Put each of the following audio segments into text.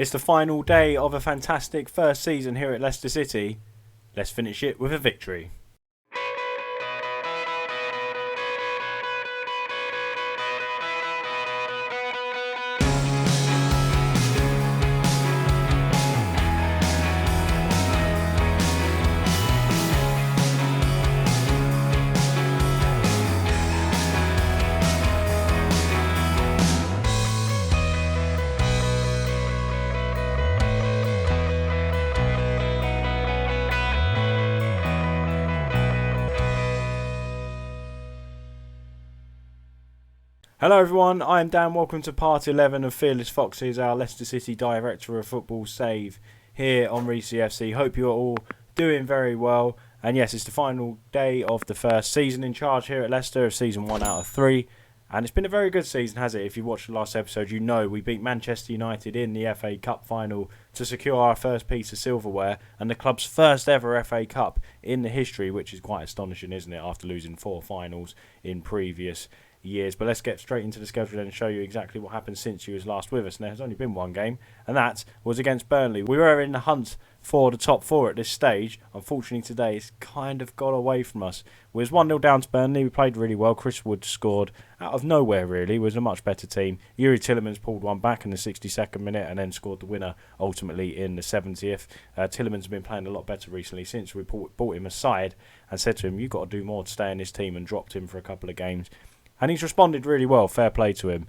It's the final day of a fantastic first season here at Leicester City. Let's finish it with a victory. Hello everyone, I am Dan. Welcome to part 11 of Fearless Foxes, our Leicester City Director of Football save here on Reesy FC. Hope you are all doing very well. And yes, it's the final day of the first season in charge here at Leicester, of season 1 out of 3. And it's been a very good season, has it? If you watched the last episode, you know we beat Manchester United in the FA Cup final to secure our first piece of silverware and the club's first ever FA Cup in the history, which is quite astonishing, isn't it, after losing 4 finals in previous years. But let's get straight into the schedule and show you exactly what happened since you was last with us. And there has only been one game, and that was against Burnley. We were in the hunt for the top 4 at this stage. Unfortunately today it's kind of got away from us. We was 1-0 down to Burnley. We played really well. Chris Wood scored out of nowhere really. It was a much better team. Yuri Tillemans pulled one back in the 62nd minute and then scored the winner ultimately in the 70th. Tillemans has been playing a lot better recently since we brought him aside and said to him, you've got to do more to stay in this team, and dropped him for a couple of games. And he's responded really well. Fair play to him.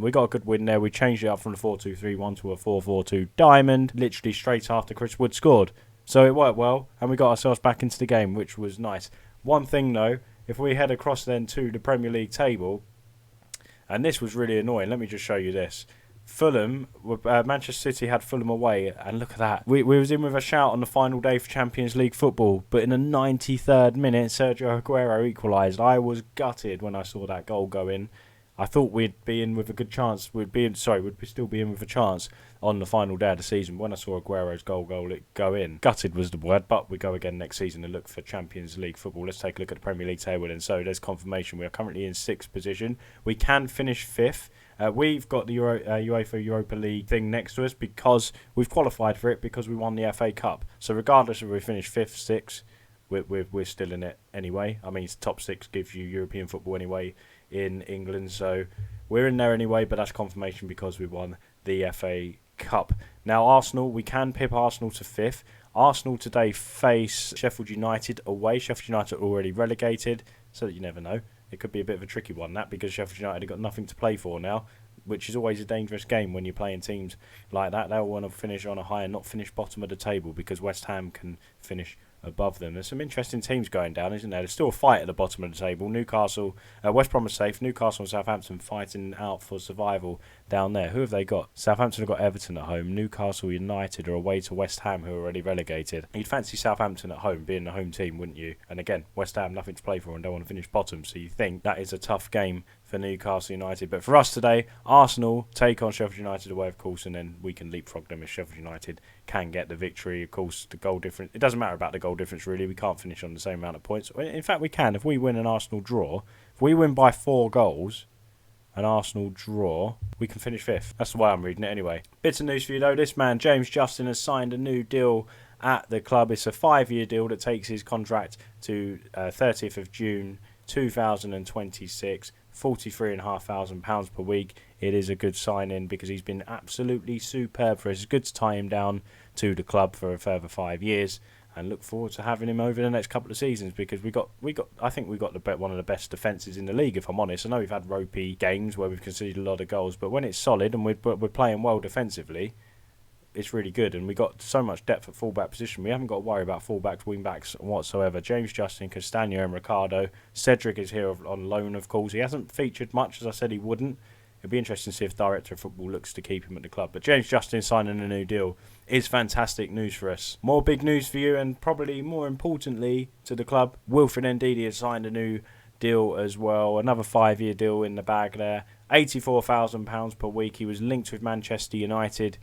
We got a good win there. We changed it up from the 4-2-3-1 to a 4-4-2 diamond, literally straight after Chris Wood scored. So it worked well, and we got ourselves back into the game, which was nice. One thing though, if we head across then to the Premier League table, and this was really annoying. Let me just show you this. Fulham, Manchester City had Fulham away, and look at that. We was in with a shout on the final day for Champions League football, but in the 93rd minute, Sergio Aguero equalised. I was gutted when I saw that goal go in. I thought we'd be in with a good chance. We'd still be in with a chance on the final day of the season. When I saw Aguero's goal go in, gutted was the word, but we go again next season and look for Champions League football. Let's take a look at the Premier League table, and so there's confirmation. We are currently in 6th position. We can finish 5th. We've got the UEFA Europa League thing next to us because we've qualified for it because we won the FA Cup. So regardless of if we finish 5th, 6th, we're still in it anyway. I mean, top 6 gives you European football anyway in England, so we're in there anyway, but that's confirmation because we won the FA Cup. Now Arsenal, we can pip Arsenal to 5th. Arsenal today face Sheffield United away. Sheffield United are already relegated, so that you never know. It could be a bit of a tricky one, that, because Sheffield United have got nothing to play for now, which is always a dangerous game when you're playing teams like that. They'll want to finish on a high and not finish bottom of the table, because West Ham can finish above them. There's some interesting teams going down, isn't there? There's still a fight at the bottom of the table. Newcastle, West Brom are safe. Newcastle and Southampton fighting out for survival down there. Who have they got? Southampton have got Everton at home. Newcastle United are away to West Ham, who are already relegated. You'd fancy Southampton at home, being the home team, wouldn't you? And again, West Ham, nothing to play for and don't want to finish bottom, so you think that is a tough game for Newcastle United. But for us today, Arsenal take on Sheffield United away, of course, and then we can leapfrog them if Sheffield United can get the victory. Of course, the goal difference, it doesn't matter about the goal difference really. We can't finish on the same amount of points. In fact, we can. If we win an Arsenal draw, if we win by 4 goals, an Arsenal draw, we can finish 5th. That's the way I'm reading it anyway. Bits of news for you though. This man, James Justin, has signed a new deal at the club. It's a 5-year deal that takes his contract to 30th of June 2026. £43,500 per week. It is a good sign-in because he's been absolutely superb for us. It's good to tie him down to the club for a further 5 years, and look forward to having him over the next couple of seasons, because I think we got one of the best defences in the league, if I'm honest. I know we've had ropey games where we've conceded a lot of goals, but when it's solid and we're playing well defensively, it's really good. And we got so much depth at fullback position. We haven't got to worry about fullbacks, wingbacks whatsoever. James Justin, Castagno and Ricardo. Cedric is here on loan, of course. He hasn't featured much, as I said he wouldn't. It'd be interesting to see if Director of Football looks to keep him at the club. But James Justin signing a new deal is fantastic news for us. More big news for you, and probably more importantly to the club, Wilfred Ndidi has signed a new deal as well. Another 5-year deal in the bag there. £84,000 per week. He was linked with Manchester United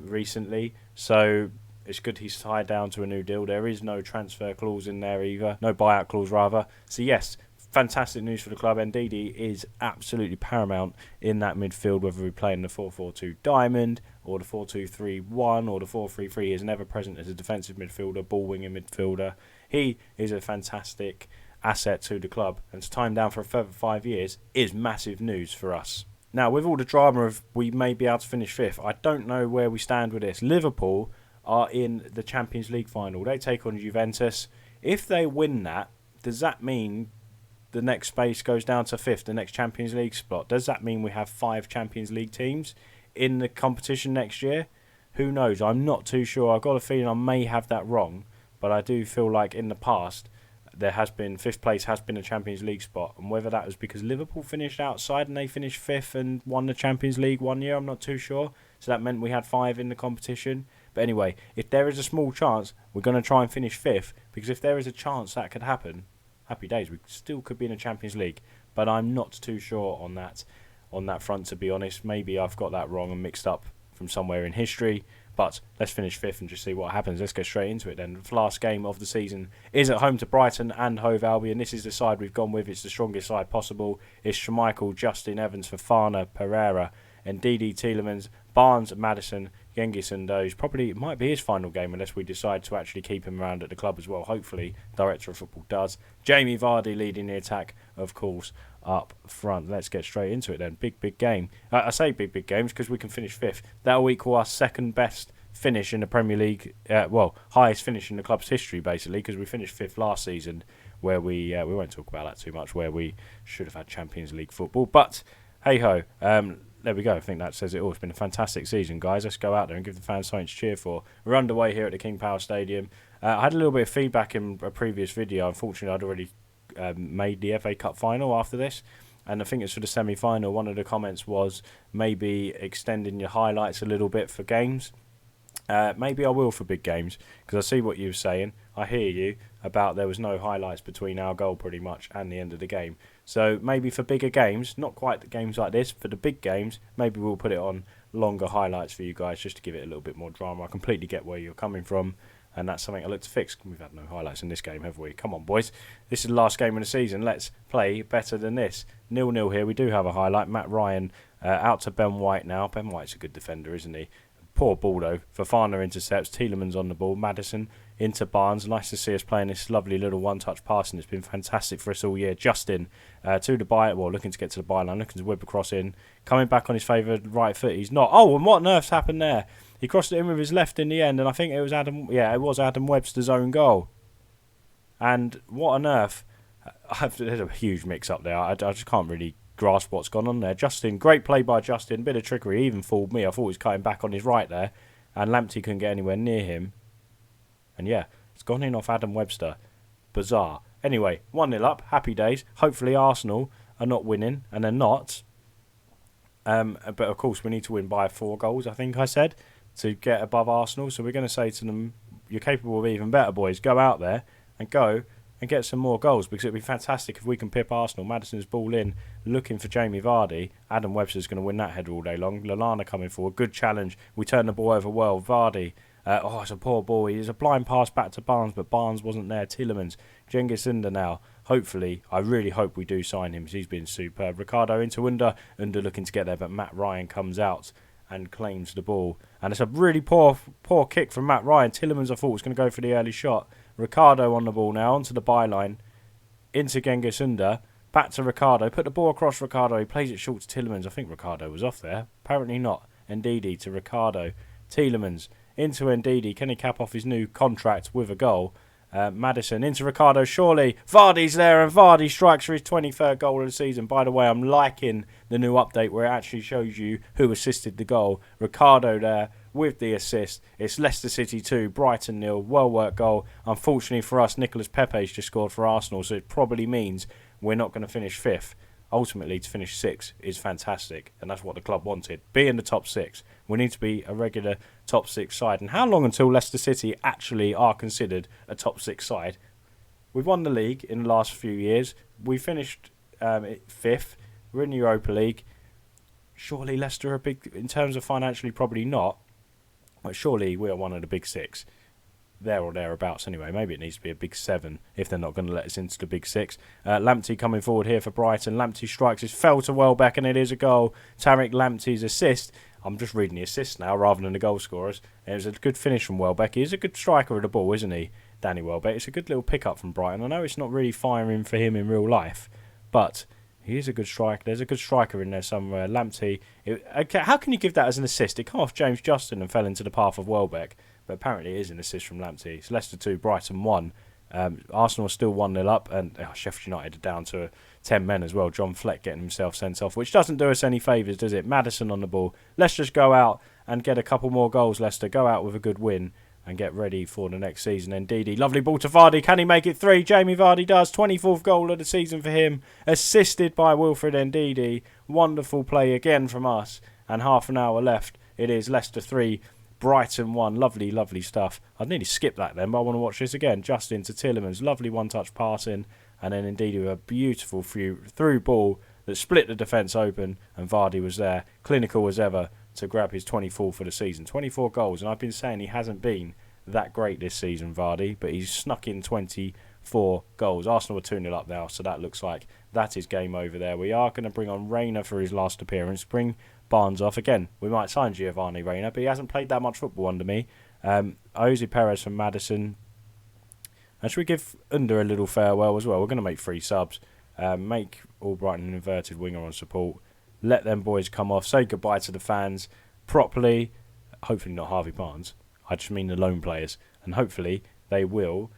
recently, so it's good he's tied down to a new deal. There is no transfer clause in there either, no buyout clause rather. So yes, fantastic news for the club. Ndidi is absolutely paramount in that midfield, whether we play in the 4-4-2 diamond or the 4-2-3-1 or the 4-3-3. He is never present as a defensive midfielder, ball-winging midfielder. He is a fantastic asset to the club, and to tie him down for a further 5 years is massive news for us. Now, with all the drama of we may be able to finish fifth, I don't know where we stand with this. Liverpool are in the Champions League final. They take on Juventus. If they win that, does that mean the next space goes down to fifth, the next Champions League spot? Does that mean we have 5 Champions League teams in the competition next year? Who knows? I'm not too sure. I've got a feeling I may have that wrong, but I do feel like in the past there has been, fifth place has been a Champions League spot, and whether that was because Liverpool finished outside and they finished fifth and won the Champions League one year, I'm not too sure. So that meant we had 5 in the competition. But anyway, if there is a small chance, we're going to try and finish fifth, because if there is a chance that could happen, happy days. We still could be in a Champions League, but I'm not too sure on that front, to be honest. Maybe I've got that wrong and mixed up from somewhere in history. But let's finish fifth and just see what happens. Let's get straight into it then. The last game of the season is at home to Brighton and Hove Albion. This is the side we've gone with. It's the strongest side possible. It's Schmeichel, Justin, Evans, Fofana, Pereira, and Ndidi, Tielemans, Barnes, Maddison, Genghis Ndoye. Probably it might be his final game unless we decide to actually keep him around at the club as well. Hopefully, Director of Football does. Jamie Vardy leading the attack, of course, up front. Let's get straight into it then. Big game. I say big games because we can finish fifth. That will equal our second best finish in the Premier League. Highest finish in the club's history, basically, because we finished fifth last season, where we won't talk about that too much, where we should have had Champions League football. But hey ho. There we go. I think that says it all. It's been a fantastic season, guys. Let's go out there and give the fans something to cheer for. We're underway here at the King Power Stadium. I had a little bit of feedback in a previous video. Unfortunately, I'd already made the FA Cup final after this, and I think it's for the semi-final. One of the comments was maybe extending your highlights a little bit for games. Maybe I will for big games, because I see what you were saying. I hear you about there was no highlights between our goal pretty much and the end of the game. So maybe for bigger games, not quite the games like this, for the big games, maybe we'll put it on longer highlights for you guys just to give it a little bit more drama. I completely get where you're coming from, and that's something I look to fix. We've had no highlights in this game, have we? Come on, boys. This is the last game of the season. Let's play better than this. 0-0 here. We do have a highlight. Matt Ryan out to Ben White now. Ben White's a good defender, isn't he? Poor ball though. Fofana intercepts. Tielemans on the ball. Maddison into Barnes. Nice to see us playing this lovely little one-touch passing. It's been fantastic for us all year. Justin to the looking to get to the byline, looking to whip across in. Coming back on his favoured right foot. He's not. Oh, and what on earth's happened there? He crossed it in with his left in the end, and I think it was Adam Webster's own goal. And what on earth? There's a huge mix-up there. I just can't really grasp what's gone on there. Justin, great play by Justin, bit of trickery, he even fooled me. I thought he was cutting back on his right there, and Lamptey couldn't get anywhere near him. And yeah, it's gone in off Adam Webster. Bizarre. Anyway, 1-0 up, happy days. Hopefully Arsenal are not winning, and they're not. But of course we need to win by 4 goals, I think I said, to get above Arsenal. So we're going to say to them, you're capable of even better, boys. Go out there and get some more goals, because it'd be fantastic if we can pip Arsenal. Maddison's ball in, looking for Jamie Vardy. Adam Webster's going to win that header all day long. Lallana coming forward, good challenge. We turn the ball over well. Vardy, it's a poor ball. It's a blind pass back to Barnes, but Barnes wasn't there. Tielemans, Cengiz Ünder now. Hopefully, I really hope we do sign him, because he's been superb. Ricardo into Ünder looking to get there, but Matt Ryan comes out and claims the ball. And it's a really poor kick from Matt Ryan. Tielemans, I thought, was going to go for the early shot. Ricardo on the ball now, onto the byline, into Cengiz Ünder, back to Ricardo, put the ball across Ricardo, he plays it short to Tielemans. I think Ricardo was off there, apparently not. Ndidi to Ricardo, Tielemans into Ndidi, can he cap off his new contract with a goal? Maddison into Ricardo, surely Vardy's there, and Vardy strikes for his 23rd goal of the season. By the way, I'm liking the new update where it actually shows you who assisted the goal. Ricardo there with the assist. It's Leicester City 2, Brighton 0. Well worked goal. Unfortunately for us, Nicolas Pepe's just scored for Arsenal, so it probably means we're not going to finish 5th. Ultimately, to finish 6th is fantastic, and that's what the club wanted. Be in the top 6. We need to be a regular top 6 side. And how long until Leicester City actually are considered a top 6 side? We've won the league in the last few years. We finished 5th. We're in the Europa League. Surely Leicester are big, in terms of financially, probably not. But surely we are one of the big 6. there or thereabouts anyway. Maybe it needs to be a big 7 if they're not going to let us into the big 6. Lamptey coming forward here for Brighton. Lamptey strikes his fell to Welbeck, and it is a goal. Tariq Lamptey's assist. I'm just reading the assists now rather than the goal scorers. It was a good finish from Welbeck. He is a good striker of the ball, isn't he, Danny Welbeck? It's a good little pick-up from Brighton. I know it's not really firing for him in real life, but he is a good striker. There's a good striker in there somewhere. Lamptey. How can you give that as an assist? It come off James Justin and fell into the path of Welbeck, but apparently it is an assist from Lamptey. It's Leicester 2, Brighton 1. Arsenal are still 1-0 up, and Sheffield United are down to 10 men as well. John Fleck getting himself sent off, which doesn't do us any favours, does it? Maddison on the ball. Let's just go out and get a couple more goals, Leicester. Go out with a good win and get ready for the next season. And Ndidi, lovely ball to Vardy. Can he make it 3? Jamie Vardy does. 24th goal of the season for him. Assisted by Wilfred Ndidi. Wonderful play again from us. And half an hour left. It is Leicester 3, Brighton 1. Lovely, lovely stuff. I'd nearly skip that then, but I want to watch this again. Justin to Tielemans. Lovely one-touch passing. And then Ndidi with a beautiful through ball that split the defence open. And Vardy was there, clinical as ever, to grab his 24th for the season. 24 goals, and I've been saying he hasn't been that great this season, Vardy, but he's snuck in 24 goals. Arsenal are 2-0 up now, so that looks like that is game over there. We are going to bring on Reina for his last appearance, bring Barnes off. Again, we might sign Giovanni Reina, but he hasn't played that much football under me. Jose Perez from Maddison. And should we give Under a little farewell as well? We're going to make 3 subs. Make Albright an inverted winger on support. Let them boys come off. Say goodbye to the fans properly. Hopefully not Harvey Barnes. I just mean the lone players. And hopefully they will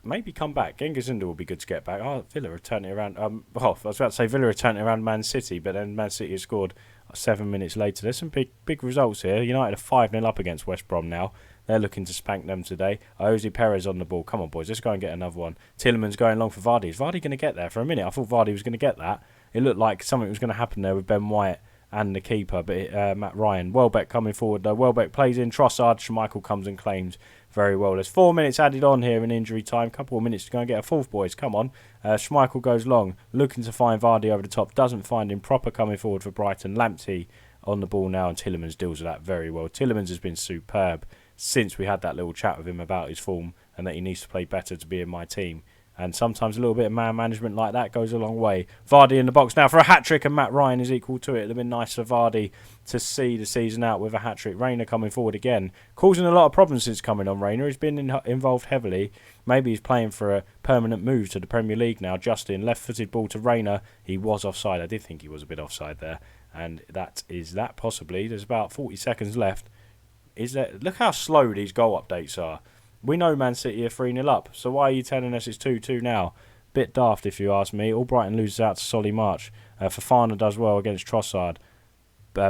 maybe come back. Genghis Under will be good to get back. Villa are turning around. I was about to say Villa are turning around Man City, but then Man City has scored 7 minutes later. There's some big results here. United are 5-0 up against West Brom now. They're looking to spank them today. Jose Perez on the ball. Come on, boys. Let's go and get another one. Tielemans going long for Vardy. Is Vardy going to get there? For a minute, I thought Vardy was going to get that. It looked like something was going to happen there with Ben White and the keeper, but Matt Ryan. Welbeck coming forward, though. Welbeck plays in. Trossard. Schmeichel comes and claims very well. There's 4 minutes added on here in injury time. Couple of minutes to go and get a fourth, boys. Come on. Schmeichel goes long, looking to find Vardy over the top. Doesn't find him. Proper coming forward for Brighton. Lamptey on the ball now, and Tielemans deals with that very well. Tielemans has been superb since we had that little chat with him about his form and that he needs to play better to be in my team. And sometimes a little bit of man management like that goes a long way. Vardy in the box now for a hat-trick, and Matt Ryan is equal to it. It would have been nice for Vardy to see the season out with a hat-trick. Reina coming forward again, causing a lot of problems since coming on. Reina, he's been involved heavily. Maybe he's playing for a permanent move to the Premier League now. Justin, left-footed ball to Reina. He was offside. I did think he was a bit offside there. And that is that possibly. There's about 40 seconds left. Look how slow these goal updates are. We know Man City are 3-0 up, so why are you telling us it's 2-2 now? Bit daft if you ask me. Albrighton loses out to Solly March. Fofana does well against Trossard.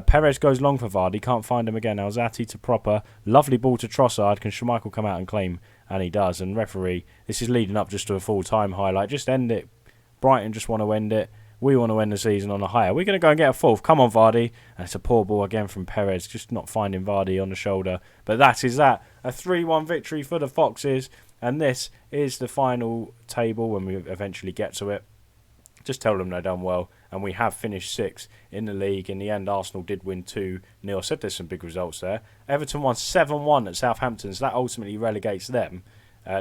Perez goes long for Vardy, can't find him again. Alzati to Proper. Lovely ball to Trossard. Can Schmeichel come out and claim? And he does. And referee, this is leading up just to a full-time highlight. Just end it. Brighton just want to end it. We want to end the season on a higher. We're going to go and get a fourth. Come on, Vardy. And it's a poor ball again from Perez. Just not finding Vardy on the shoulder. But that is that. A 3-1 victory for the Foxes. And this is the final table when we eventually get to it. Just tell them they've done well. And we have finished 6th in the league. In the end, Arsenal did win 2-0. I said there's some big results there. Everton won 7-1 at Southampton. So that ultimately relegates them.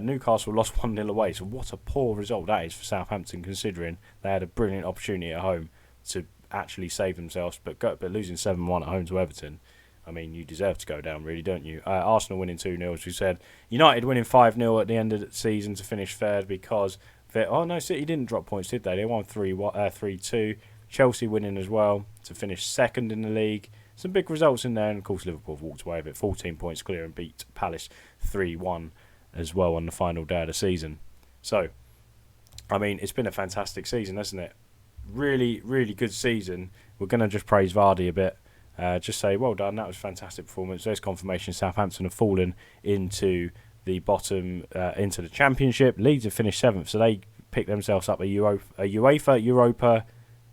Newcastle lost 1-0 away, so what a poor result that is for Southampton, considering they had a brilliant opportunity at home to actually save themselves, but losing 7-1 at home to Everton, I mean, you deserve to go down, really, don't you? Arsenal winning 2-0, as we said. United winning 5-0 at the end of the season to finish third because... City didn't drop points, did they? They won 3-2. Chelsea winning as well to finish second in the league. Some big results in there, and of course Liverpool have walked away with it, 14 points clear and beat Palace 3-1. As well on the final day of the season. So, I mean, it's been a fantastic season, hasn't it? Really, really good season. We're going to just praise Vardy a bit. Just say, well done, that was a fantastic performance. There's confirmation Southampton have fallen into the bottom, into the Championship. Leeds have finished 7th, so they picked themselves up a UEFA Europa...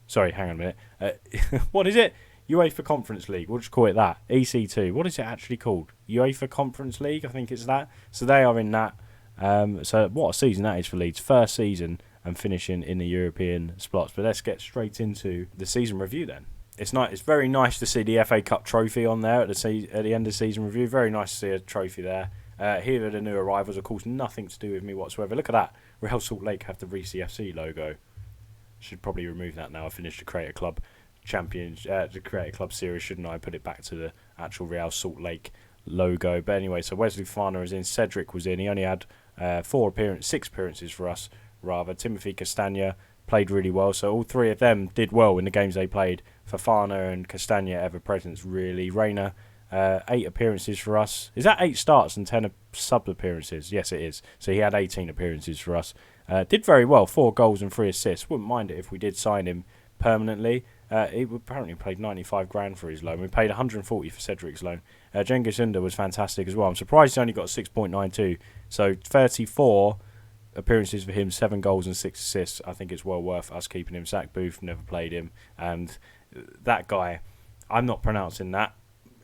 Sorry, hang on a minute. What is it? UEFA Conference League, we'll just call it that. EC2, what is it actually called? UEFA Conference League, I think it's that. So they are in that. So what a season that is for Leeds. First season and finishing in the European spots. But let's get straight into the season review then. It's very nice to see the FA Cup trophy on there at the end of the season review. Very nice to see a trophy there. Here are the new arrivals. Of course, nothing to do with me whatsoever. Look at that. Real Salt Lake have the Reesy FC logo. Should probably remove that now. I finished the Creator Club the Creator Club series, shouldn't I? Put it back to the actual Real Salt Lake logo. But anyway, so Wesley Fofana is in. Cedric was in. He only had 6 appearances for us, rather. Timothy Castagna played really well. So all 3 of them did well in the games they played. Fofana and Castagna ever presence, really. Rayner, 8 appearances for us. Is that 8 starts and 10 sub appearances? Yes, it is. So he had 18 appearances for us. Did very well. 4 goals and 3 assists. Wouldn't mind it if we did sign him permanently. He apparently paid 95 grand for his loan. We paid 140 for Cedric's loan. Cengiz Ünder was fantastic as well. I'm surprised he only got 6.92. So 34 appearances for him, 7 goals and 6 assists. I think it's well worth us keeping him. Zach Booth, never played him. And that guy, I'm not pronouncing that.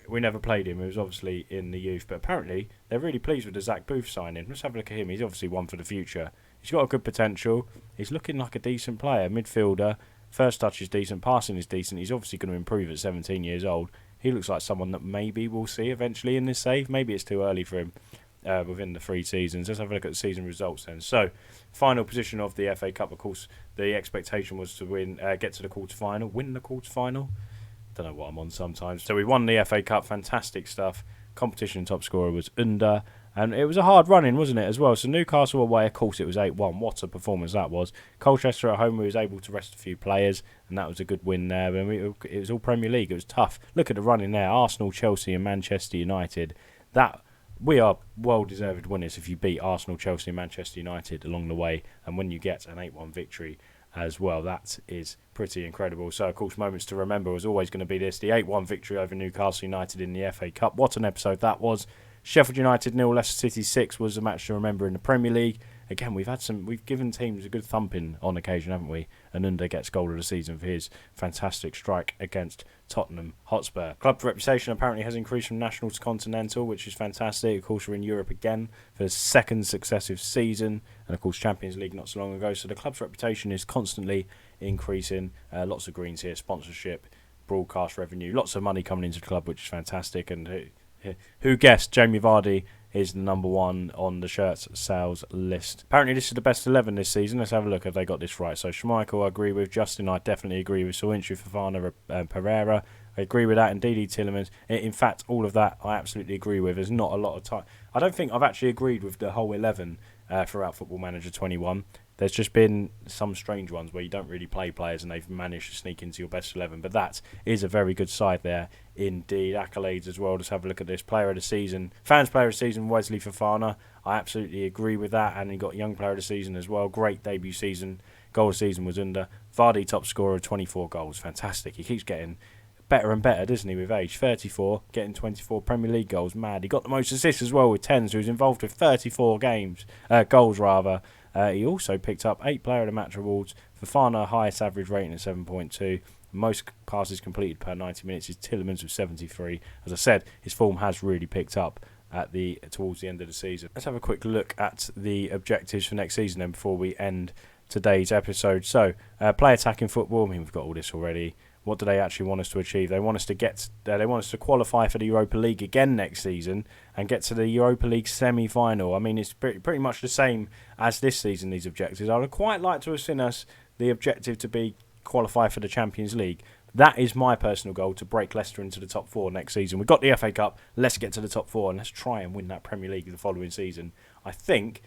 We never played him. He was obviously in the youth. But apparently, they're really pleased with the Zach Booth signing. Let's have a look at him. He's obviously one for the future. He's got a good potential. He's looking like a decent player. Midfielder. First touch is decent. Passing is decent. He's obviously going to improve at 17 years old. He looks like someone that maybe we'll see eventually in this save. Maybe it's too early for him within the 3 seasons. Let's have a look at the season results then. So, final position of the FA Cup. Of course, the expectation was to get to the quarter-final. Win the quarter-final. Don't know what I'm on sometimes. So we won the FA Cup. Fantastic stuff. Competition top scorer was Ünder. And it was a hard run-in, wasn't it, as well? So Newcastle away, of course, it was 8-1. What a performance that was. Colchester at home, we was able to rest a few players, and that was a good win there. It was all Premier League. It was tough. Look at the run-in there. Arsenal, Chelsea and Manchester United. We are well-deserved winners if you beat Arsenal, Chelsea and Manchester United along the way. And when you get an 8-1 victory as well, that is pretty incredible. So, of course, moments to remember was always going to be this. The 8-1 victory over Newcastle United in the FA Cup. What an episode that was. Sheffield United 0, Leicester City 6 was a match to remember in the Premier League. Again, we've given teams a good thumping on occasion, haven't we? And Ünder gets goal of the season for his fantastic strike against Tottenham Hotspur. Club's reputation apparently has increased from national to continental, which is fantastic. Of course, we're in Europe again for the 2nd successive season, and of course Champions League not so long ago. So the club's reputation is constantly increasing. Lots of greens here, sponsorship, broadcast revenue, lots of money coming into the club, which is fantastic. And who guessed Jamie Vardy is the number 1 on the shirts sales list. Apparently this is the best 11 this season. Let's have a look if they got this right. So Schmeichel I agree with. Justin I definitely agree with. Soyuncu, Fofana, Pereira I agree with that. And Didi Tielemans. In fact, all of that I absolutely agree with. There's not a lot of time. I don't think I've actually agreed with the whole 11 throughout Football Manager 21. There's just been some strange ones where you don't really play players and they've managed to sneak into your best 11. But that is a very good side there indeed. Accolades as well. Let's have a look at this. Player of the season. Fans player of the season, Wesley Fofana. I absolutely agree with that. And he got young player of the season as well. Great debut season. Goal of the season was Ünder. Vardy top scorer of 24 goals. Fantastic. He keeps getting better and better, doesn't he, with age? 34, getting 24 Premier League goals. Mad. He got the most assists as well with 10, so he was involved with 34 goals rather. He also picked up 8 Player of the Match awards. Fofana, highest average rating at 7.2. Most passes completed per 90 minutes is Tielemans with 73. As I said, his form has really picked up towards the end of the season. Let's have a quick look at the objectives for next season then before we end today's episode. So, play attacking football. I mean, we've got all this already. What do they actually want us to achieve? They want us to qualify for the Europa League again next season and get to the Europa League semi-final. I mean, it's pretty much the same as this season, these objectives. I would quite like to have seen us the objective to be qualify for the Champions League. That is my personal goal, to break Leicester into the top 4 next season. We've got the FA Cup. Let's get to the top 4 and let's try and win that Premier League the following season. I think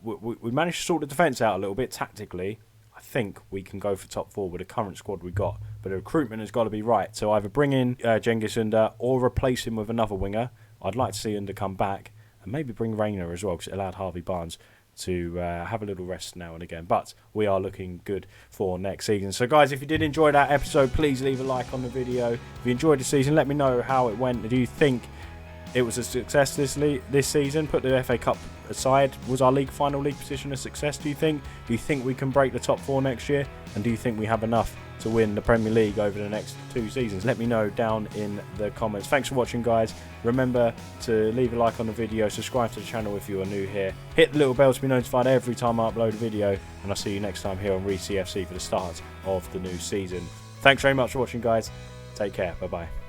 we managed to sort the defence out a little bit tactically. I think we can go for top 4 with the current squad we've got. But the recruitment has got to be right. So either bring in Cengiz Ünder or replace him with another winger. I'd like to see Ünder come back. And maybe bring Rayner as well, because it allowed Harvey Barnes to have a little rest now and again. But we are looking good for next season. So guys, if you did enjoy that episode, please leave a like on the video. If you enjoyed the season, let me know how it went. Do you think it was a success this season? Put the FA Cup aside. Was our final league position a success, do you think? Do you think we can break the top 4 next year? And do you think we have enough to win the Premier League over the next 2 seasons? Let me know down in the comments. Thanks for watching, guys. Remember to leave a like on the video, subscribe to the channel if you are new here, hit the little bell to be notified every time I upload a video, and I'll see you next time here on Reesy FC for the start of the new season. Thanks very much for watching, guys. Take care. Bye bye.